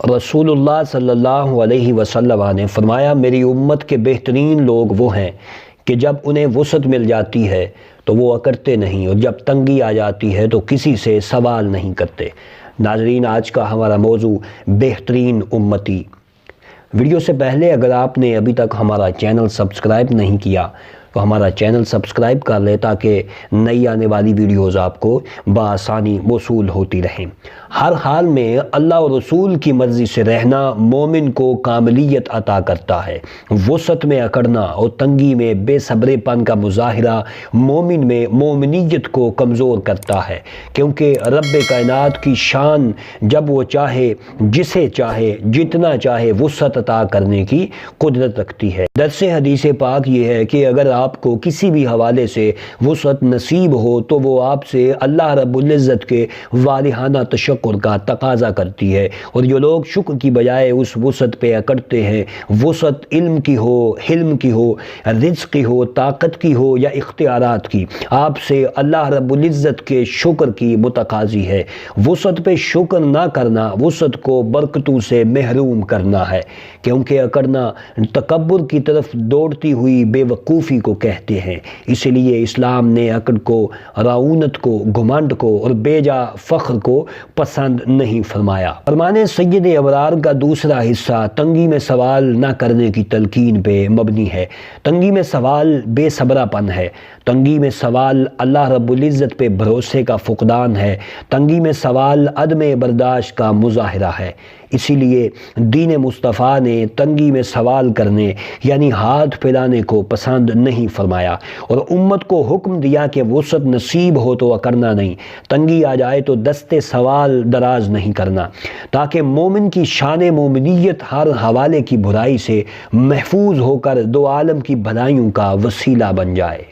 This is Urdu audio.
رسول اللہ صلی اللہ علیہ وسلم نے فرمایا میری امت کے بہترین لوگ وہ ہیں کہ جب انہیں وسعت مل جاتی ہے تو وہ اکڑتے نہیں، اور جب تنگی آ جاتی ہے تو کسی سے سوال نہیں کرتے۔ ناظرین، آج کا ہمارا موضوع بہترین امتی۔ ویڈیو سے پہلے اگر آپ نے ابھی تک ہمارا چینل سبسکرائب نہیں کیا تو ہمارا چینل سبسکرائب کر لیں تاکہ نئی آنے والی ویڈیوز آپ کو بآسانی موصول ہوتی رہیں۔ ہر حال میں اللہ اور رسول کی مرضی سے رہنا مومن کو کاملیت عطا کرتا ہے۔ وسعت میں اکڑنا اور تنگی میں بے صبرے پن کا مظاہرہ مومن میں مومنیت کو کمزور کرتا ہے، کیونکہ رب کائنات کی شان جب وہ چاہے جسے چاہے جتنا چاہے وسعت عطا کرنے کی قدرت رکھتی ہے۔ درس حدیث پاک یہ ہے کہ اگر آپ کو کسی بھی حوالے سے وسعت نصیب ہو تو وہ آپ سے اللہ رب العزت کے والہانہ تشکر کا تقاضا کرتی ہے، اور جو لوگ شکر کی بجائے اس وسعت پہ اکڑتے ہیں، وسعت علم کی ہو، حلم کی ہو، رزق کی ہو، طاقت کی ہو یا اختیارات کی، آپ سے اللہ رب العزت کے شکر کی متقاضی ہے۔ وسعت پہ شکر نہ کرنا وسعت کو برکتوں سے محروم کرنا ہے، کیونکہ اکڑنا تکبر کی طرف دوڑتی ہوئی بے وقوفی کو کہتے ہیں۔ اس لیے اسلام نے اکڑ کو، رعونت کو، گھمنڈ کو اور بیجا فخر کو پسند نہیں فرمایا۔ فرمان سید ابرار کا دوسرا حصہ تنگی میں سوال نہ کرنے کی تلقین پہ مبنی ہے۔ تنگی میں سوال بے صبرا پن ہے، تنگی میں سوال اللہ رب العزت پہ بھروسے کا فقدان ہے، تنگی میں سوال عدم برداشت کا مظاہرہ ہے۔ اسی لیے دین مصطفیٰ نے تنگی میں سوال کرنے یعنی ہاتھ پھیلانے کو پسند نہیں فرمایا، اور امت کو حکم دیا کہ وسعت نصیب ہو تو اکڑنا نہیں، تنگی آ جائے تو دستے سوال دراز نہیں کرنا، تاکہ مومن کی شان مومنیت ہر حوالے کی برائی سے محفوظ ہو کر دو عالم کی بھلائیوں کا وسیلہ بن جائے۔